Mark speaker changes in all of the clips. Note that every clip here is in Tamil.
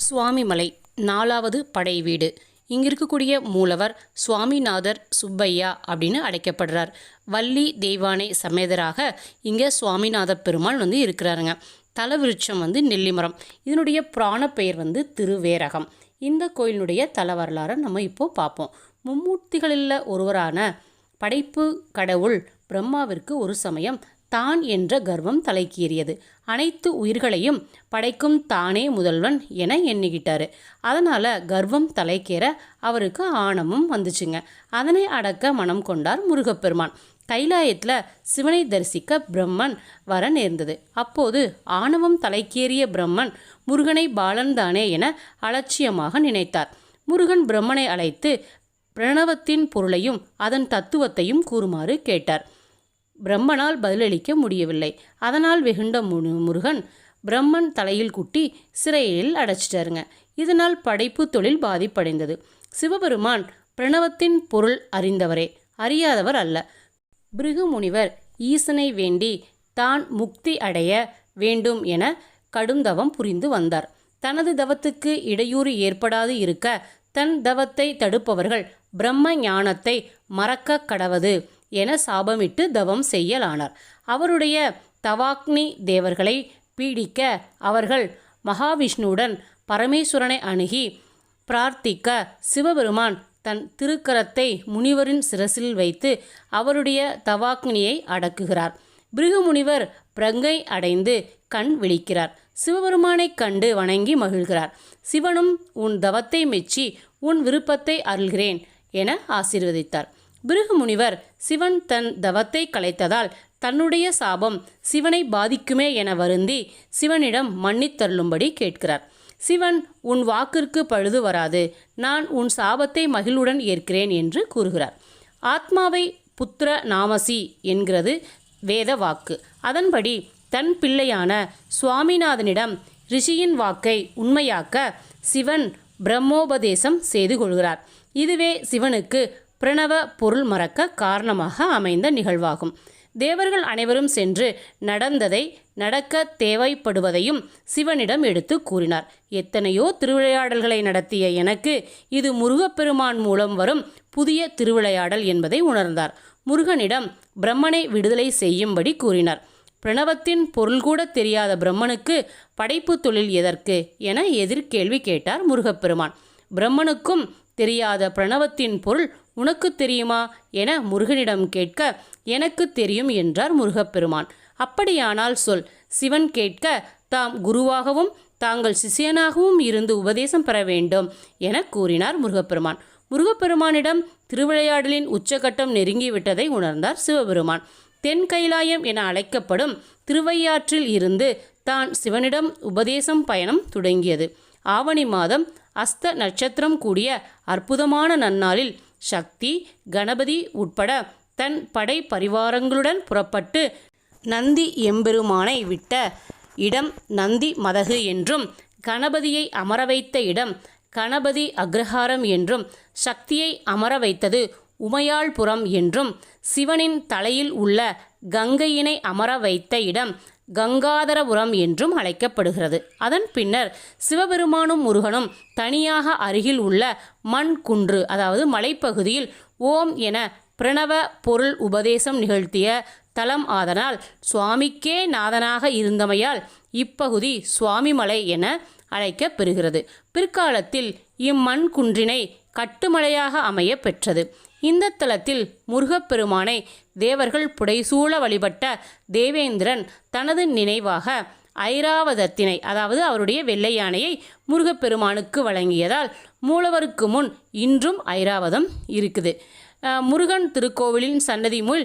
Speaker 1: சுவாமிமலை 4வது படை வீடு. இங்கே இருக்கக்கூடிய மூலவர் சுவாமிநாதர் சுப்பையா அப்படின்னு அழைக்கப்படுறார். வள்ளி தெய்வானை சமேதராக இங்கே சுவாமிநாத பெருமாள் இருக்கிறாருங்க. தலவிருட்சம் நெல்லிமரம். இதனுடைய புராண பெயர் திருவேரகம். இந்த கோயிலினுடைய தல வரலாறை நம்ம இப்போது பார்ப்போம். மும்மூர்த்திகளில் ஒருவரான படைப்பு கடவுள் பிரம்மாவிற்கு ஒரு சமயம் தான் என்ற கர்வம் தலைக்கேறியது. அனைத்து உயிர்களையும் படைக்கும் தானே முதல்வன் என எண்ணிக்கிட்டாரு. அதனால் கர்வம் தலைக்கேற அவருக்கு ஆணவம் வந்துச்சுங்க. அதனை அடக்க மனம் கொண்டார் முருகப்பெருமான். கைலாயத்தில் சிவனை தரிசிக்க பிரம்மன் வர நேர்ந்தது. அப்போது ஆணவம் தலைக்கேறிய பிரம்மன் முருகனை பாலன் தானே என அலட்சியமாக நினைத்தார். முருகன் பிரம்மனை அழைத்து பிரணவத்தின் பொருளையும் அதன் தத்துவத்தையும் கூறுமாறு கேட்டார். பிரம்மனால் பதிலளிக்க முடியவில்லை. அதனால் வெகுண்ட முருகன் பிரம்மன் தலையில் குட்டி சிறையில் அடைச்சிட்டாருங்க. இதனால் படைப்பு தொழில் பாதிப்படைந்தது. சிவபெருமான் பிரணவத்தின் பொருள் அறிந்தவரே, அறியாதவர் அல்ல. பிருகு முனிவர் ஈசனை வேண்டி தான் முக்தி அடைய வேண்டும் என கடும் தவம் புரிந்து வந்தார். தனது தவத்துக்கு இடையூறு ஏற்படாது இருக்க தன் தவத்தை தடுப்பவர்கள் பிரம்ம ஞானத்தை மறக்க கடவது என சாபமிட்டு தவம் செய்யலானார். அவருடைய தவாக்னி தேவர்களை பீடிக்க அவர்கள் மகாவிஷ்ணுவுடன் பரமேஸ்வரனை அணுகி பிரார்த்திக்க சிவபெருமான் தன் திருக்கரத்தை முனிவரின் சிரசில் வைத்து அவருடைய தவாக்னியை அடக்குகிறார். பிருகு முனிவர் பிரங்கை அடைந்து கண் விழிக்கிறார். சிவபெருமானை கண்டு வணங்கி மகிழ்கிறார். சிவனும் உன் தவத்தை மெச்சி உன் விருப்பத்தை அருள்கிறேன் என ஆசீர்வதித்தார். பிருகு முனிவர் சிவன் தன் தவத்தை கலைத்ததால் தன்னுடைய சாபம் சிவனை பாதிக்குமே என வருந்தி சிவனிடம் மன்னித்தருளும்படி கேட்கிறார். சிவன் உன் வாக்கிற்கு பழுது வராது, நான் உன் சாபத்தை மகிழ்வுடன் ஏற்கிறேன் என்று கூறுகிறார். ஆத்மாவை புத்திர நாமசி என்கிறது வேத வாக்கு. அதன்படி தன் பிள்ளையான சுவாமிநாதனிடம் ரிஷியின் வாக்கை உண்மையாக்க சிவன் பிரம்மோபதேசம் செய்து கொள்கிறார். இதுவே சிவனுக்கு பிரணவ பொருள் மறக்க காரணமாக அமைந்த நிகழ்வாகும். தேவர்கள் அனைவரும் சென்று நடந்ததை நடக்க தேவைப்படுவதையும் சிவனிடம் எடுத்து கூறினார். எத்தனையோ திருவிளையாடல்களை நடத்திய எனக்கு இது முருகப்பெருமான் மூலம் வரும் புதிய திருவிளையாடல் என்பதை உணர்ந்தார். முருகனிடம் பிரம்மனை விடுதலை செய்யும்படி கூறினார். பிரணவத்தின் பொருள் கூட தெரியாத பிரம்மனுக்கு படைப்பு தொழில் எதற்கு என எதிர்கேள்வி கேட்டார் முருகப்பெருமான். பிரம்மனுக்கும் தெரியாத பிரணவத்தின் பொருள் உனக்கு தெரியுமா என முருகனிடம் கேட்க எனக்கு தெரியும் என்றார் முருகப்பெருமான். அப்படியானால் சொல். சிவன் கேட்க தாம் குருவாகவும் தாங்கள் சிஷியனாகவும் இருந்து உபதேசம் பெற வேண்டும் என கூறினார் முருகப்பெருமான். முருகப்பெருமானிடம் திருவிளையாடலின் உச்சகட்டம் நெருங்கிவிட்டதை உணர்ந்தார் சிவபெருமான். தென் கைலாயம் என அழைக்கப்படும் திருவையாற்றில் இருந்து தான் சிவனிடம் உபதேசம் பயணம் தொடங்கியது. ஆவணி மாதம் அஸ்த நட்சத்திரம் கூடிய அற்புதமான நன்னாளில் சக்தி கணபதி உட்பட தன் படை பரிவாரங்களுடன் புறப்பட்டு நந்தி எம்பெருமானை விட்ட இடம் நந்தி மதகு என்றும், கணபதியை அமர வைத்த இடம் கணபதி அக்ரஹாரம் என்றும், சக்தியை அமர வைத்தது உமையாள்புரம் என்றும், சிவனின் தலையில் உள்ள கங்கையினை அமர வைத்த இடம் கங்காதரபுரம் என்றும் அழைக்கப்படுகிறது. அதன் பின்னர் சிவபெருமானும் முருகனும் தனியாக அருகில் உள்ள மண் குன்று, அதாவது மலைப்பகுதியில் ஓம் என பிரணவ பொருள் உபதேசம் நிகழ்த்திய தலம். ஆதனால் சுவாமிக்கே நாதனாக இருந்தமையால் இப்பகுதி சுவாமிமலை என அழைக்கப்பெறுகிறது. பிற்காலத்தில் இம்மண் குன்றினை கட்டுமலையாக அமைய பெற்றது. இந்த தலத்தில் முருகப்பெருமானை தேவர்கள் புடைசூழ வழிபட்ட தேவேந்திரன் தனது நினைவாக ஐராவதத்தினை, அதாவது அவருடைய வெள்ளை யானையை முருகப்பெருமானுக்கு வழங்கியதால் மூலவருக்கு முன் இன்றும் ஐராவதம் இருக்குது. முருகன் திருக்கோவிலின் சன்னதி முள்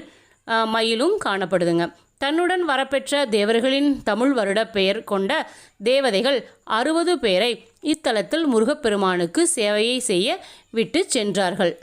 Speaker 1: மயிலும் காணப்படுதுங்க. தன்னுடன் வரப்பெற்ற தேவர்களின் தமிழ் வருட பெயர் கொண்ட தேவதைகள் 60 பேரை இத்தலத்தில் முருகப்பெருமானுக்கு சேவையை செய்ய விட்டு சென்றார்கள்.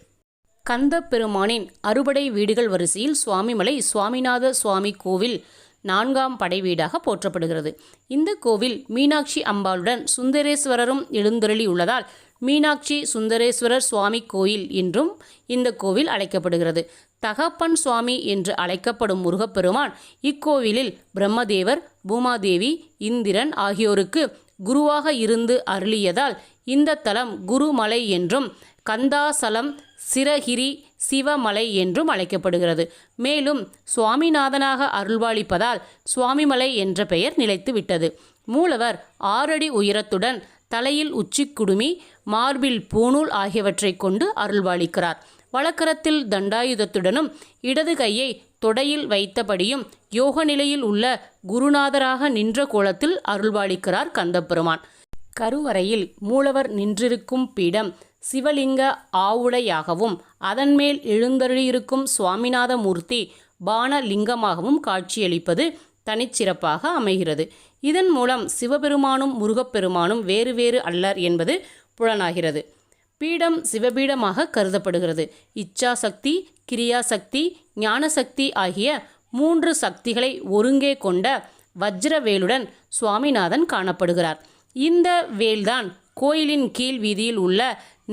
Speaker 1: கந்த பெருமானின் அறுபடை வீடுகள் வரிசையில் சுவாமிமலை சுவாமிநாத சுவாமி கோவில் 4ஆம் படை வீடாக போற்றப்படுகிறது. இந்த கோவில் மீனாட்சி அம்பாளுடன் சுந்தரேஸ்வரரும் எழுந்தருளி உள்ளதால் மீனாட்சி சுந்தரேஸ்வரர் சுவாமி கோயில் என்றும் இந்த கோவில் அழைக்கப்படுகிறது. தகப்பன் சுவாமி என்று அழைக்கப்படும் முருகப்பெருமான் இக்கோவிலில் பிரம்மதேவர், பூமாதேவி, இந்திரன் ஆகியோருக்கு குருவாக இருந்து அருளியதால் இந்த தலம் குருமலை என்றும் கந்தாசலம் சிரகிரி சிவமலை என்றும் அழைக்கப்படுகிறது. மேலும் சுவாமிநாதனாக அருள்பாலிப்பதால் சுவாமிமலை என்ற பெயர் நிலைத்து விட்டது. மூலவர் 6 அடி உயரத்துடன் தலையில் உச்சிக்குடுமி, மார்பில் பூணூல் ஆகியவற்றை கொண்டு அருள்பாலிக்கிறார். வலக்கரத்தில் தண்டாயுதத்துடனும் இடது கையை தொடையில் வைத்தபடியும் யோக நிலையில் உள்ள குருநாதராக நின்ற கோலத்தில் அருள்பாலிக்கிறார் கந்தப்பெருமான். கருவறையில் மூலவர் நின்றிருக்கும் பீடம் சிவலிங்க ஆவுடையாகவும் அதன்மேல் எழுந்தருளியிருக்கும் சுவாமிநாத மூர்த்தி பானலிங்கமாகவும் காட்சியளிப்பது தனிச்சிறப்பாக அமைகிறது. இதன் மூலம் சிவபெருமானும் முருகப்பெருமானும் வேறு வேறு அல்லர் என்பது புலனாகிறது. பீடம் சிவபீடமாக கருதப்படுகிறது. இச்சாசக்தி, கிரியாசக்தி, ஞானசக்தி ஆகிய 3 சக்திகளை ஒருங்கே கொண்ட வஜ்ரவேலுடன் சுவாமிநாதன் காணப்படுகிறார். இந்த வேல்தான் கோயிலின் கீழ் வீதியில் உள்ள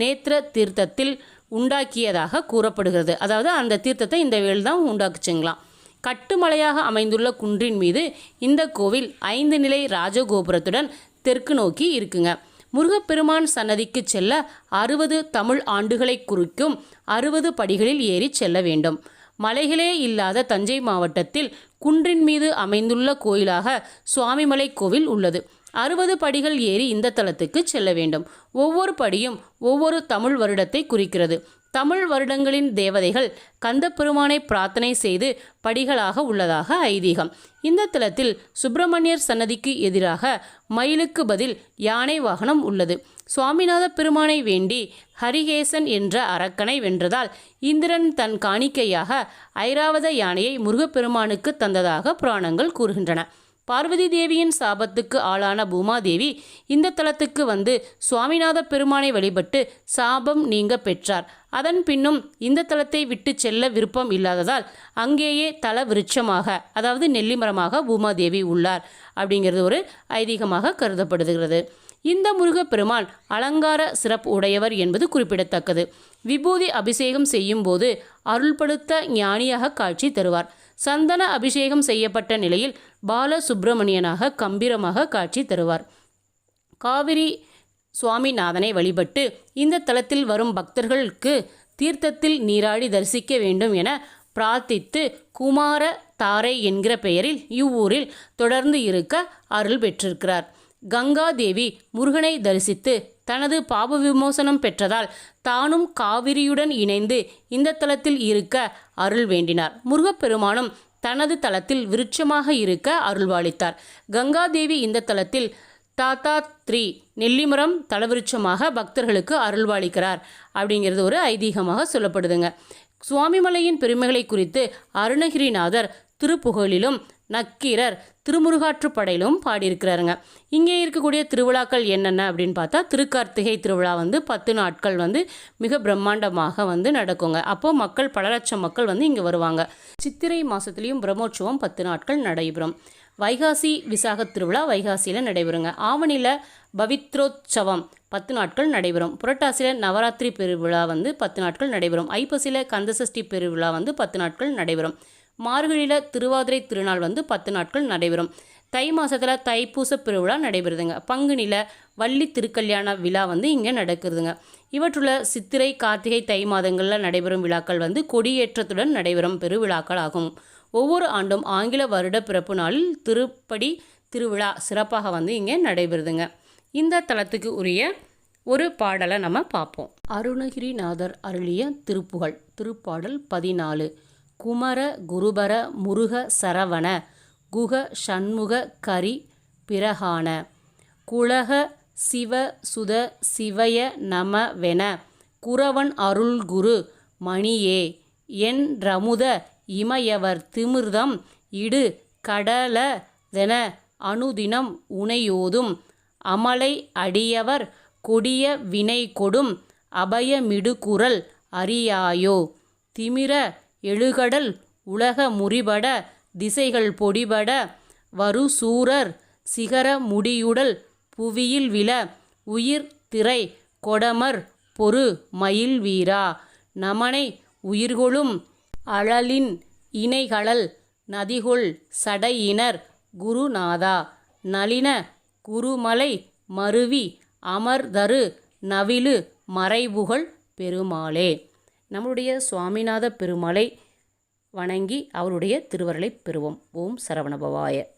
Speaker 1: நேத்திர தீர்த்தத்தில் உண்டாக்கியதாக கூறப்படுகிறது. அதாவது அந்த தீர்த்தத்தை இந்த வேல் தான் உண்டாக்குச்சுங்களாம். கட்டுமலையாக அமைந்துள்ள குன்றின் மீது இந்த கோவில் 5 நிலை ராஜகோபுரத்துடன் தெற்கு நோக்கி இருக்குங்க. முருகப்பெருமான் சன்னதிக்கு செல்ல 60 தமிழ் ஆண்டுகளை குறிக்கும் 60 படிகளில் ஏறி செல்ல வேண்டும். மலைகளே இல்லாத தஞ்சை மாவட்டத்தில் குன்றின் மீது அமைந்துள்ள கோயிலாக சுவாமிமலை கோவில் உள்ளது. 60 படிகள் ஏறி இந்த தலத்துக்கு செல்ல வேண்டும். ஒவ்வொரு படியும் ஒவ்வொரு தமிழ் வருடத்தை குறிக்கிறது. தமிழ் வருடங்களின் தேவதைகள் கந்தப்பெருமானை பிரார்த்தனை செய்து படிகளாக உள்ளதாக ஐதீகம். இந்த தலத்தில் சுப்பிரமணியர் சன்னதிக்கு எதிராக மயிலுக்கு பதில் யானை வாகனம் உள்ளது. சுவாமிநாத பெருமானை வேண்டி ஹரிகேசன் என்ற அரக்கனை வென்றதால் இந்திரன் தன் காணிக்கையாக ஐராவத யானையை முருகப்பெருமானுக்கு தந்ததாக புராணங்கள் கூறுகின்றன. பார்வதி தேவியின் சாபத்துக்கு ஆளான பூமாதேவி இந்த தலத்துக்கு வந்து சுவாமிநாத பெருமானை வழிபட்டு சாபம் நீங்க பெற்றார். அதன் பின்னும் இந்த தலத்தை விட்டு செல்ல விருப்பம் இல்லாததால் அங்கேயே தல விருட்சமாக, அதாவது நெல்லிமரமாக பூமாதேவி உள்ளார் அப்படிங்கிறது ஒரு ஐதீகமாக கருதப்படுகிறது. இந்த முருகப்பெருமான் அலங்கார சிறப்பு உடையவர் என்பது குறிப்பிடத்தக்கது. விபூதி அபிஷேகம் செய்யும் போது அருள்படுத்த ஞானியாக காட்சி தருவார். சந்தன அபிஷேகம் செய்யப்பட்ட நிலையில் பாலசுப்பிரமணியனாக கம்பீரமாக காட்சி தருவார். காவிரி சுவாமிநாதனை வழிபட்டு இந்த தலத்தில் வரும் பக்தர்களுக்கு தீர்த்தத்தில் நீராடி தரிசிக்க வேண்டும் என பிரார்த்தித்து குமார தாரை என்கிற பெயரில் இவ்வூரில் தொடர்ந்து இருக்க அருள் பெற்றிருக்கிறார். கங்காதேவி முருகனை தரிசித்து தனது பாப விமோசனம் பெற்றதால் தானும் காவிரியுடன் இணைந்து இந்த தலத்தில் இருக்க அருள் வேண்டினார். முருகப்பெருமானும் தனது தலத்தில் விருட்சமாக இருக்க அருள்வாளித்தார். கங்காதேவி இந்த தலத்தில் தாத்தாத்ரி நெல்லிமரம் தலவிருட்சமாக பக்தர்களுக்கு அருள்வாளிக்கிறார் அப்படிங்கிறது ஒரு ஐதீகமாக சொல்லப்படுதுங்க. சுவாமிமலையின் பெருமைகளை குறித்து அருணகிரிநாதர் திருப்புகழிலும் நக்கீரர் திருமுருகாற்றுப்படையிலும் பாடியிருக்கிறாருங்க. இங்கே இருக்கக்கூடிய திருவிழாக்கள் என்னென்ன அப்படின்னு பார்த்தா, திருக்கார்த்திகை திருவிழா 10 நாட்கள் மிக பிரம்மாண்டமாக நடக்குங்க. அப்போது மக்கள், பல லட்சம் மக்கள் இங்கே வருவாங்க. சித்திரை மாதத்துலேயும் பிரம்மோற்சவம் 10 நாட்கள் நடைபெறும். வைகாசி விசாக திருவிழா வைகாசியில் நடைபெறுங்க. ஆவணியில் பவித்ரோத்சவம் 10 நாட்கள் நடைபெறும். புரட்டாசியில் நவராத்திரி பெருவிழா 10 நாட்கள் நடைபெறும். ஐப்பசியில் கந்தசஷ்டி பெருவிழா 10 நாட்கள் நடைபெறும். மார்கழியில் திருவாதிரை திருநாள் 10 நாட்கள் நடைபெறும். தை மாதத்தில் தைப்பூச பெருவிழா நடைபெறுதுங்க. பங்குனியில் வள்ளி திருக்கல்யாண விழா இங்கே நடக்குதுங்க. இவற்றுள்ள சித்திரை, கார்த்திகை, தை மாதங்களில் நடைபெறும் விழாக்கள் கொடியேற்றத்துடன் நடைபெறும் பெருவிழாக்கள் ஆகும். ஒவ்வொரு ஆண்டும் ஆங்கில வருட பிறப்பு நாளில் திருப்படி திருவிழா சிறப்பாக இங்கே நடைபெறுதுங்க. இந்த தலத்துக்கு உரிய ஒரு பாடலை நம்ம பார்ப்போம். அருணகிரிநாதர் அருளிய திருப்புகழ். திருப்பாடல் 14. குமர குருபர முருக சரவண குக சண்முக கரி பிரகான குலக சிவ சுத சிவய நமவென குரவன் அருள்குரு மணியே என் ரமுத இமயவர் திமிர்தம் இடு கடலதென அனுதினம் உனையோதும் அமலை அடியவர் கொடிய வினை கொடும் அபயமிடுகுரல் அறியாயோ திமிர எழுகடல் உலக முறிபட திசைகள் பொடிபட வருசூரர் சிகர முடியுடல் புவியில் விழ உயிர் திரை கொடமர் பொறு மயில் வீரா நமனை உயிர்கொளும் அழலின் இணைகளல் நதிகொள் சடையினர் குருநாதா நளின குருமலை மருவி அமர்தரு நவிலு மறைபுகழ் பெருமாளே. நம்முடைய சுவாமிநாத பெருமாளை வணங்கி அவருடைய திருவருளை பெறுவோம். ஓம் சரவணபவாய.